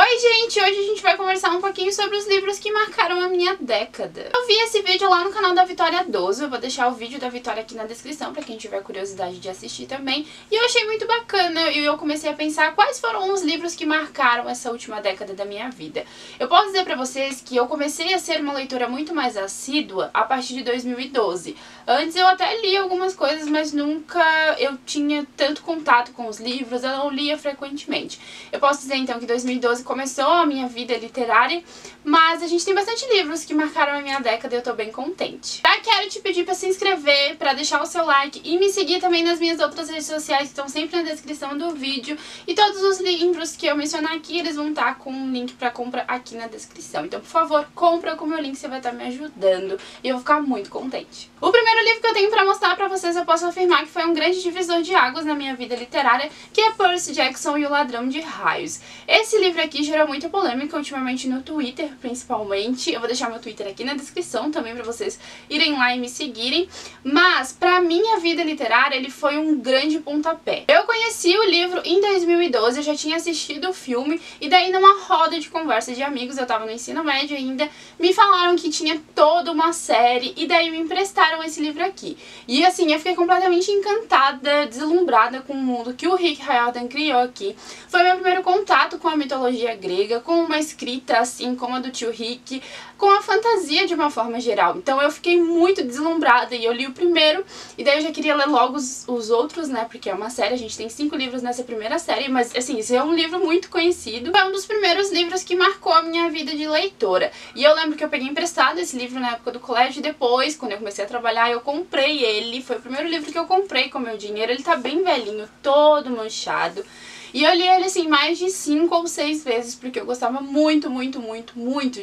Oi gente, hoje a gente vai conversar um pouquinho sobre os livros que marcaram a minha década. Eu vi esse vídeo lá no canal da Vitória Doso, eu vou deixar o vídeo da Vitória aqui na descrição pra quem tiver curiosidade de assistir também. E eu achei muito bacana e eu comecei a pensar quais foram os livros que marcaram essa última década da minha vida. Eu posso dizer pra vocês que eu comecei a ser uma leitora muito mais assídua a partir de 2012. Antes eu até li algumas coisas, mas nunca eu tinha tanto contato com os livros, eu não lia frequentemente. Eu posso dizer então que 2012 começou a minha vida literária, mas a gente tem bastante livros que marcaram a minha década e eu tô bem contente. Já quero te pedir pra se inscrever, pra deixar o seu like e me seguir também nas minhas outras redes sociais que estão sempre na descrição do vídeo. E todos os livros que eu mencionar aqui, eles vão estar com um link pra compra aqui na descrição. Então, por favor, compra com o meu link, você vai estar me ajudando e eu vou ficar muito contente. O primeiro livro que eu tenho pra mostrar pra vocês, eu posso afirmar que foi um grande divisor de águas na minha vida literária, que é Percy Jackson e o Ladrão de Raios. Esse livro aqui gerou muita polêmica ultimamente no Twitter, principalmente. Eu vou deixar meu Twitter aqui na descrição também pra vocês irem lá e me seguirem. Mas, pra minha vida literária, ele foi um grande pontapé. Eu conheci o livro em 2012, eu já tinha assistido o filme, e daí numa roda de conversa de amigos, eu tava no ensino médio ainda, me falaram que tinha toda uma série, e daí me emprestaram esse livro aqui. E assim, eu fiquei completamente encantada, deslumbrada com o mundo que o Rick Riordan criou aqui. Foi meu primeiro contato com a mitologia grega, com uma escrita assim como a do tio Rick, com a fantasia de uma forma geral. Então eu fiquei muito deslumbrada e eu li o primeiro, e daí eu já queria ler logo os outros, né, porque é uma série, a gente tem 5 livros nessa primeira série, mas assim, esse é um livro muito conhecido. Foi um dos primeiros livros que marcou a minha vida de leitora. E eu lembro que eu peguei emprestado esse livro na época do colégio, e depois, quando eu comecei a trabalhar, eu comprei ele. Foi o primeiro livro que eu comprei com meu dinheiro. Ele tá bem velhinho, todo manchado. E eu li ele assim mais de 5 ou 6 vezes, porque eu gostava muito,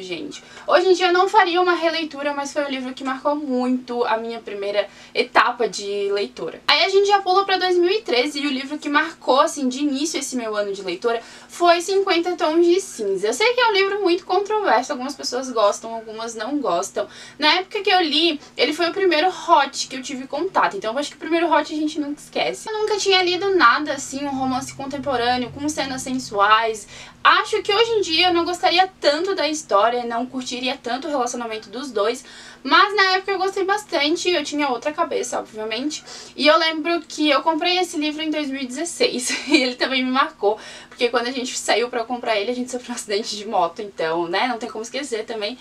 gente. Hoje em dia eu não faria uma releitura, mas foi um livro que marcou muito a minha primeira etapa de leitora. Aí a gente já pula pra 2013 e o livro que marcou assim de início esse meu ano de leitora foi 50 Tons de Cinza. Eu sei que é um livro muito controverso, algumas pessoas gostam, algumas não gostam. Na época que eu li, ele foi o primeiro hot que eu tive contato, então eu acho que o primeiro hot a gente nunca esquece. Eu nunca tinha lido nada assim, um romance contemporâneo, com cenas sensuais. Acho que hoje em dia eu não gostaria tanto da história, não curtiria tanto o relacionamento dos dois, mas na época eu gostei bastante, eu tinha outra cabeça, obviamente, e eu lembro que eu comprei esse livro em 2016, e ele também me marcou, porque quando a gente saiu pra comprar ele, a gente sofreu um acidente de moto, então, né, não tem como esquecer também.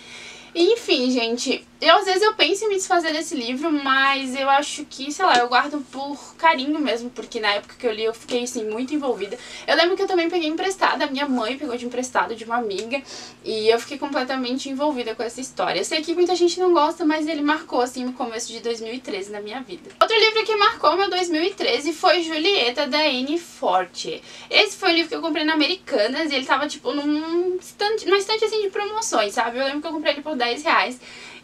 Enfim, gente, às vezes eu penso em me desfazer desse livro, mas eu acho que, sei lá, eu guardo por carinho mesmo, porque na época que eu li eu fiquei, assim, muito envolvida. Eu lembro que eu também peguei emprestado, a minha mãe pegou de emprestado de uma amiga, e eu fiquei completamente envolvida com essa história. Eu sei que muita gente não gosta, mas ele marcou, assim, no começo de 2013 na minha vida. Outro livro que marcou meu 2013 foi Julieta, da Anne Fortier. Esse foi o livro que eu comprei na Americanas, e ele tava, tipo, numa estante, assim, de promoções, sabe? Eu lembro que eu comprei ele por R$10.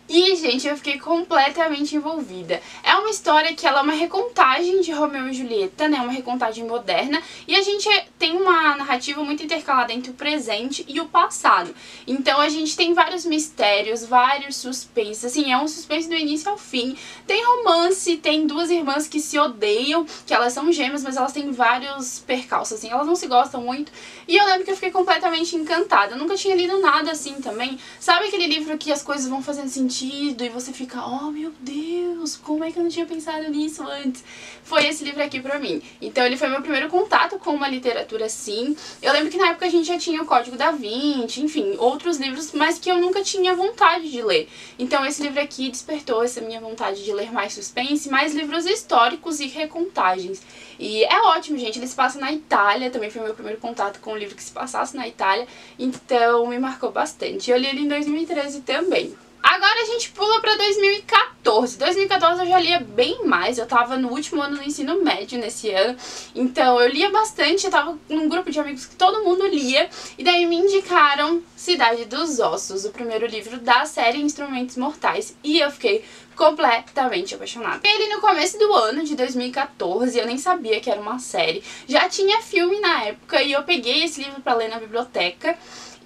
E, gente, eu fiquei completamente envolvida. É uma história que ela é uma recontagem de Romeu e Julieta, né? Uma recontagem moderna. E a gente tem uma narrativa muito intercalada entre o presente e o passado. Então a gente tem vários mistérios, vários suspenses. Assim, é um suspense do início ao fim. Tem romance, tem duas irmãs que se odeiam, que elas são gêmeas, mas elas têm vários percalços, assim. Elas não se gostam muito. E eu lembro que eu fiquei completamente encantada. Eu nunca tinha lido nada assim também. Sabe aquele livro que as coisas vão fazendo sentido e você fica, oh meu Deus, como é que eu não tinha pensado nisso antes? Foi esse livro aqui pra mim. Então ele foi meu primeiro contato com uma literatura assim. Eu lembro que na época a gente já tinha o Código da Vinci, enfim, outros livros, mas que eu nunca tinha vontade de ler. Então esse livro aqui despertou essa minha vontade de ler mais suspense, mais livros históricos e recontagens. E é ótimo, gente, ele se passa na Itália, também foi meu primeiro contato com um livro que se passasse na Itália, então me marcou bastante. Eu li ele em 2013 também. Agora a gente pula pra 2014. 2014 eu já lia bem mais, eu tava no último ano do ensino médio nesse ano, então eu lia bastante, eu tava num grupo de amigos que todo mundo lia, e daí me indicaram Cidade dos Ossos, o primeiro livro da série Instrumentos Mortais, e eu fiquei completamente apaixonada. Ele no começo do ano de 2014, eu nem sabia que era uma série, já tinha filme na época, e eu peguei esse livro pra ler na biblioteca,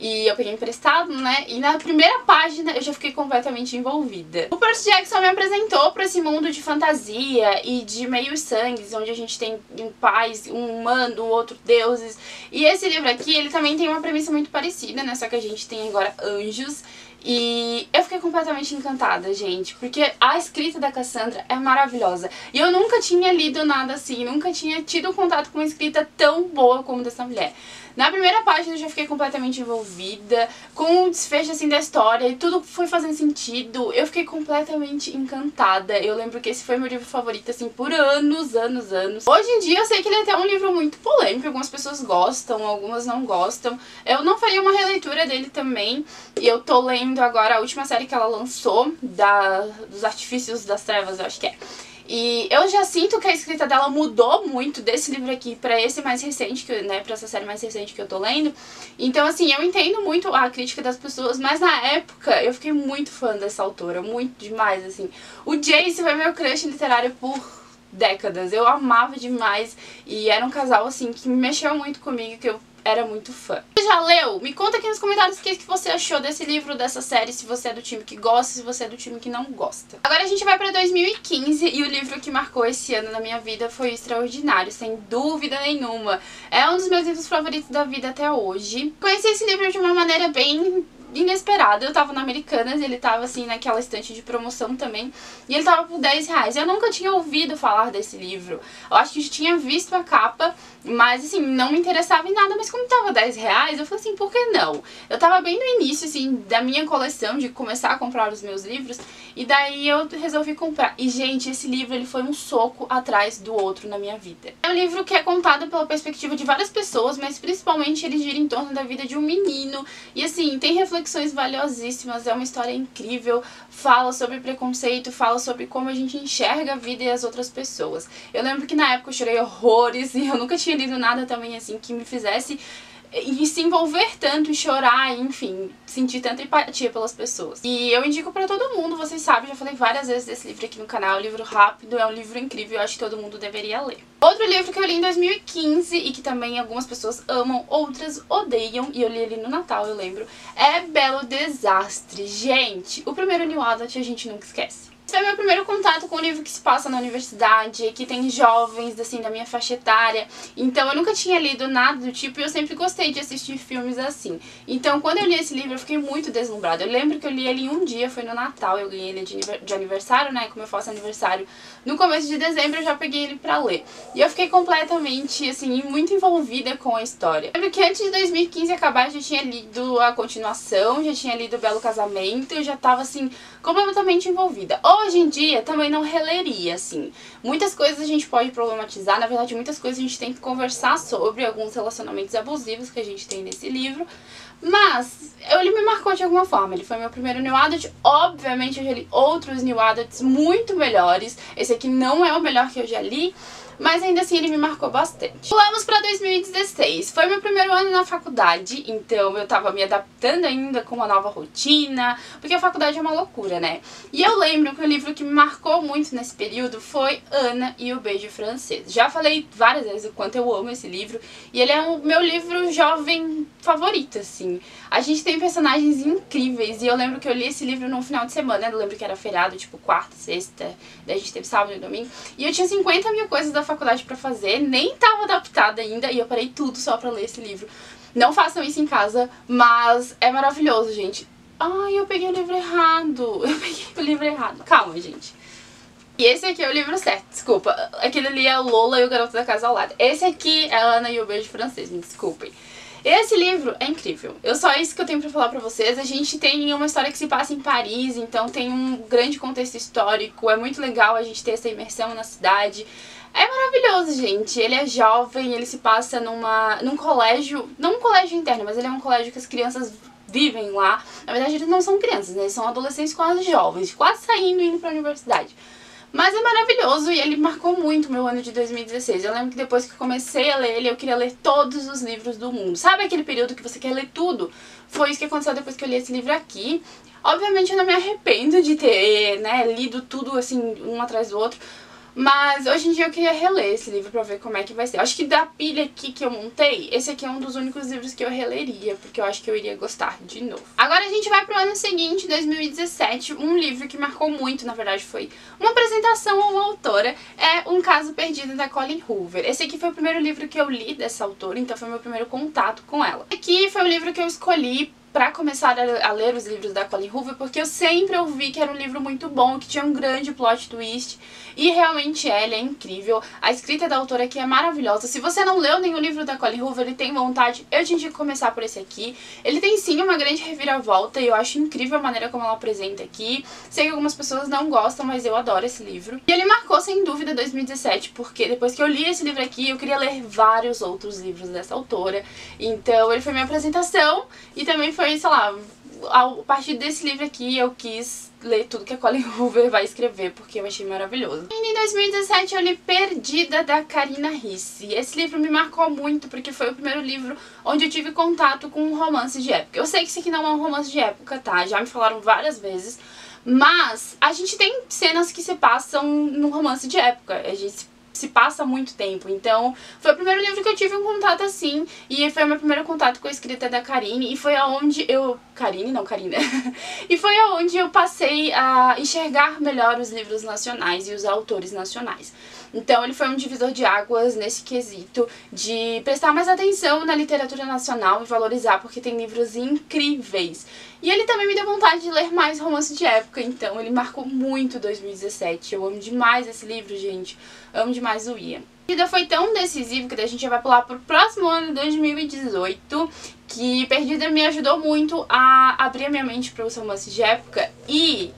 e eu peguei emprestado, né? E na primeira página eu já fiquei completamente envolvida. O Percy Jackson me apresentou para esse mundo de fantasia e de meios sangues, onde a gente tem um pai, um humano, outro deuses. E esse livro aqui, ele também tem uma premissa muito parecida, né? Só que a gente tem agora anjos. E eu fiquei completamente encantada, gente, porque a escrita da Cassandra é maravilhosa. E eu nunca tinha lido nada assim, nunca tinha tido contato com uma escrita tão boa como dessa mulher. Na primeira página eu já fiquei completamente envolvida com o desfecho assim da história e tudo foi fazendo sentido. Eu fiquei completamente encantada. Eu lembro que esse foi meu livro favorito assim por anos. Hoje em dia eu sei que ele é até um livro muito polêmico, algumas pessoas gostam, algumas não gostam. Eu não faria uma releitura dele também. E eu tô lendo agora a última série que ela lançou, dos Artifícios das Trevas, eu acho que é. E eu já sinto que a escrita dela mudou muito desse livro aqui pra esse mais recente, pra essa série mais recente que eu tô lendo. Então, assim, eu entendo muito a crítica das pessoas, mas na época eu fiquei muito fã dessa autora, muito demais, assim. O Jace foi meu crush literário por décadas, eu amava demais e era um casal, assim, que mexeu muito comigo, que eu era muito fã. Você já leu? Me conta aqui nos comentários o que você achou desse livro, dessa série, se você é do time que gosta, se você é do time que não gosta. Agora a gente vai pra 2015 e o livro que marcou esse ano na minha vida foi Extraordinário, sem dúvida nenhuma. É um dos meus livros favoritos da vida até hoje. Conheci esse livro de uma maneira bem inesperada. Eu tava na Americanas e ele tava assim naquela estante de promoção também, e ele tava por 10 reais. Eu nunca tinha ouvido falar desse livro, eu acho que eu tinha visto a capa, mas assim, não me interessava em nada, mas como tava 10 reais, eu falei assim, por que não? Eu tava bem no início assim da minha coleção, de começar a comprar os meus livros, e daí eu resolvi comprar. E gente, esse livro ele foi um soco atrás do outro na minha vida. É um livro que é contado pela perspectiva de várias pessoas, mas principalmente ele gira em torno da vida de um menino, e assim, tem reflexões valiosíssimas, é uma história incrível, fala sobre preconceito, fala sobre como a gente enxerga a vida e as outras pessoas. Eu lembro que na época eu chorei horrores e eu nunca tinha lido nada também assim que me fizesse se envolver tanto e chorar, enfim, sentir tanta empatia pelas pessoas. E eu indico pra todo mundo, vocês sabem, já falei várias vezes desse livro aqui no canal, é um livro rápido, é um livro incrível, eu acho que todo mundo deveria ler. Outro livro que eu li em 2015 e que também algumas pessoas amam, outras odeiam, e eu li ele no Natal, eu lembro, é Belo Desastre. Gente, o primeiro New Adult a gente nunca esquece. Esse foi meu primeiro contato com um livro que se passa na universidade, que tem jovens, assim, da minha faixa etária. Então eu nunca tinha lido nada do tipo e eu sempre gostei de assistir filmes assim. Então quando eu li esse livro eu fiquei muito deslumbrada. Eu lembro que eu li ele em um dia, foi no Natal, eu ganhei ele de aniversário, né, como eu faço aniversário no começo de dezembro, eu já peguei ele pra ler. E eu fiquei completamente, assim, muito envolvida com a história. Eu lembro que antes de 2015 acabar eu já tinha lido a continuação, já tinha lido Belo Casamento, eu já tava, assim, completamente envolvida. Hoje em dia também não releria, assim. Muitas coisas a gente pode problematizar, na verdade muitas coisas a gente tem que conversar sobre, alguns relacionamentos abusivos que a gente tem nesse livro. Mas ele me marcou de alguma forma, ele foi meu primeiro New Adult. Obviamente eu já li outros New Adults muito melhores, esse aqui não é o melhor que eu já li, mas ainda assim ele me marcou bastante. Pulamos pra 2016, foi meu primeiro ano na faculdade, então eu tava me adaptando ainda com uma nova rotina, porque a faculdade é uma loucura, né? E eu lembro que o livro que me marcou muito nesse período foi Ana e o Beijo Francês. Já falei várias vezes o quanto eu amo esse livro, e ele é o meu livro jovem favorito, assim. A gente tem personagens incríveis, e eu lembro que eu li esse livro num final de semana, eu lembro que era feriado, tipo quarta, sexta, daí a gente teve sábado e domingo, e eu tinha 50 mil coisas da faculdade pra fazer, nem tava adaptada ainda, e eu parei tudo só pra ler esse livro. Não façam isso em casa, mas é maravilhoso, gente. Ai, eu peguei o livro errado, eu peguei o livro errado. Calma, gente. E esse aqui é o livro certo, desculpa. Aquele ali é a Lola e o Garoto da Casa ao Lado. Esse aqui é a Ana e o Beijo Francês, me desculpem. Esse livro é incrível. Só isso que eu tenho pra falar pra vocês. A gente tem uma história que se passa em Paris, então tem um grande contexto histórico. É muito legal a gente ter essa imersão na cidade. É maravilhoso, gente. Ele é jovem, ele se passa num colégio, não um colégio interno, mas ele é um colégio que as crianças vivem lá. Na verdade, eles não são crianças, né? Eles são adolescentes quase jovens, quase saindo e indo pra universidade. Mas é maravilhoso e ele marcou muito o meu ano de 2016. Eu lembro que depois que eu comecei a ler ele, eu queria ler todos os livros do mundo. Sabe aquele período que você quer ler tudo? Foi isso que aconteceu depois que eu li esse livro aqui. Obviamente eu não me arrependo de ter, né, lido tudo assim, um atrás do outro. Mas hoje em dia eu queria reler esse livro pra ver como é que vai ser. Eu acho que da pilha aqui que eu montei, esse aqui é um dos únicos livros que eu releria, porque eu acho que eu iria gostar de novo. Agora a gente vai pro ano seguinte, 2017, um livro que marcou muito, na verdade foi uma apresentação a uma autora, é Um Caso Perdido, da Colleen Hoover. Esse aqui foi o primeiro livro que eu li dessa autora, então foi meu primeiro contato com ela. Aqui foi o livro que eu escolhi pra começar a ler os livros da Colleen Hoover, porque eu sempre ouvi que era um livro muito bom, que tinha um grande plot twist, e realmente ele é incrível. A escrita da autora aqui é maravilhosa. Se você não leu nenhum livro da Colleen Hoover e tem vontade, eu te indico começar por esse aqui. Ele tem sim uma grande reviravolta e eu acho incrível a maneira como ela apresenta aqui. Sei que algumas pessoas não gostam, mas eu adoro esse livro. E ele marcou sem dúvida 2017, porque depois que eu li esse livro aqui, eu queria ler vários outros livros dessa autora. Então ele foi minha apresentação e também foi, sei lá, a partir desse livro aqui eu quis ler tudo que a Colleen Hoover vai escrever, porque eu achei maravilhoso. E em 2017 eu li Perdida, da Karina Ricci. Esse livro me marcou muito, porque foi o primeiro livro onde eu tive contato com um romance de época. Eu sei que isso aqui não é um romance de época, tá? Já me falaram várias vezes, mas a gente tem cenas que se passam num romance de época. A gente se passa muito tempo, então foi o primeiro livro que eu tive um contato assim, e foi o meu primeiro contato com a escrita da Karine, e foi aonde eu... Karina. E foi aonde eu passei a enxergar melhor os livros nacionais e os autores nacionais. Então ele foi um divisor de águas nesse quesito de prestar mais atenção na literatura nacional e valorizar, porque tem livros incríveis. E ele também me deu vontade de ler mais romance de época, então ele marcou muito 2017. Eu amo demais esse livro, gente. Amo demais o Ian. A vida foi tão decisivo que a gente já vai pular pro próximo ano, 2018, que Perdida me ajudou muito a abrir a minha mente para os romances de época, e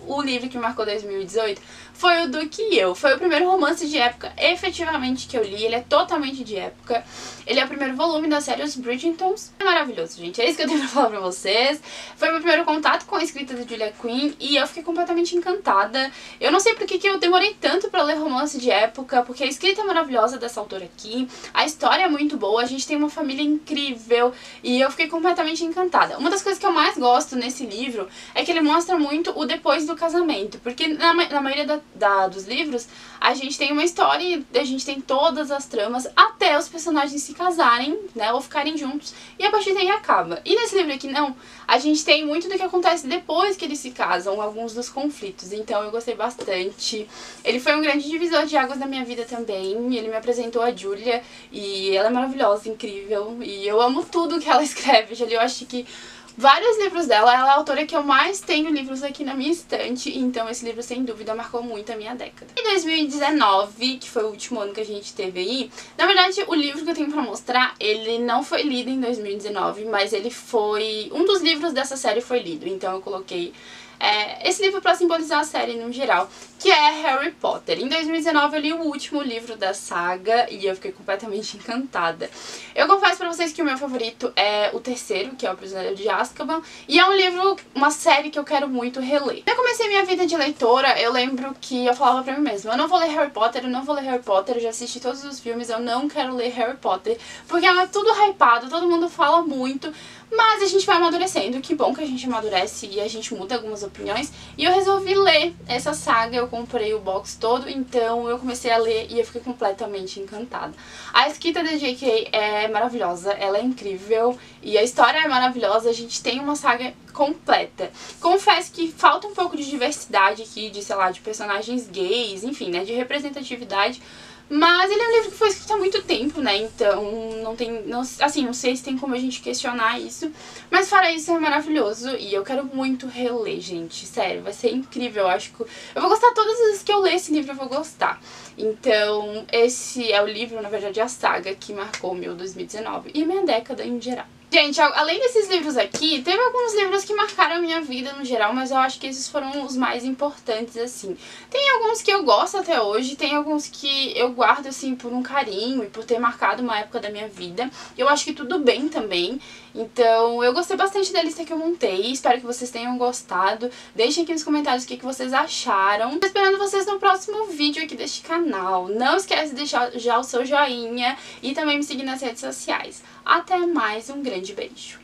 o livro que marcou 2018 foi o Do Que Eu. Foi o primeiro romance de época efetivamente que eu li. Ele é totalmente de época. Ele é o primeiro volume da série Os Bridgertons. É maravilhoso, gente. É isso que eu tenho pra falar pra vocês. Foi meu primeiro contato com a escrita da Julia Quinn e eu fiquei completamente encantada. Eu não sei por que eu demorei tanto pra ler romance de época, porque a escrita é maravilhosa dessa autora aqui. A história é muito boa. A gente tem uma família incrível e eu fiquei completamente encantada. Uma das coisas que eu mais gosto nesse livro é que ele mostra muito o depois do casamento, porque na maioria dos livros a gente tem uma história e a gente tem todas as tramas até os personagens se casarem, né, ou ficarem juntos, e a partir daí acaba. E nesse livro aqui não, a gente tem muito do que acontece depois que eles se casam, alguns dos conflitos, então eu gostei bastante. Ele foi um grande divisor de águas na minha vida também, ele me apresentou a Julia e ela é maravilhosa, incrível, e eu amo tudo que ela escreve. Já li, eu acho que vários livros dela, ela é a autora que eu mais tenho livros aqui na minha estante, então esse livro sem dúvida marcou muito a minha década. Em 2019, que foi o último ano que a gente teve aí, na verdade o livro que eu tenho pra mostrar, ele não foi lido em 2019, mas ele foi... um dos livros dessa série foi lido, então eu coloquei esse livro pra simbolizar a série no geral, que é Harry Potter. Em 2019 eu li o último livro da saga e eu fiquei completamente encantada. Eu confesso pra vocês que o meu favorito é o terceiro, que é O Prisioneiro de Azkaban, e é um livro, uma série que eu quero muito reler. Quando eu comecei minha vida de leitora, eu lembro que eu falava pra mim mesma, eu não vou ler Harry Potter, eu não vou ler Harry Potter, eu já assisti todos os filmes, eu não quero ler Harry Potter, porque é tudo hypado, todo mundo fala muito, mas a gente vai amadurecendo. Que bom que a gente amadurece e a gente muda algumas opiniões. E eu resolvi ler essa saga, eu comprei o box todo, então eu comecei a ler e eu fiquei completamente encantada. A escrita da J.K. é maravilhosa, ela é incrível e a história é maravilhosa, a gente tem uma saga completa. Confesso que falta um pouco de diversidade aqui, de, sei lá, de personagens gays, enfim, né, de representatividade. Mas ele é um livro que foi escrito há muito tempo, né, então não tem, assim, não sei se tem como a gente questionar isso, mas fora isso é maravilhoso e eu quero muito reler, gente, sério, vai ser incrível, eu acho que eu vou gostar todas as vezes que eu ler esse livro, eu vou gostar. Então esse é o livro, na verdade, a saga que marcou o meu 2019 e minha década em geral. Gente, além desses livros aqui, teve alguns livros que marcaram a minha vida no geral, mas eu acho que esses foram os mais importantes, assim. Tem alguns que eu gosto até hoje, tem alguns que eu guardo, assim, por um carinho e por ter marcado uma época da minha vida. Eu acho que tudo bem também. Então, eu gostei bastante da lista que eu montei, espero que vocês tenham gostado. Deixem aqui nos comentários o que vocês acharam. Tô esperando vocês no próximo vídeo aqui deste canal. Não esquece de deixar já o seu joinha e também me seguir nas redes sociais. Até mais, um grande beijo!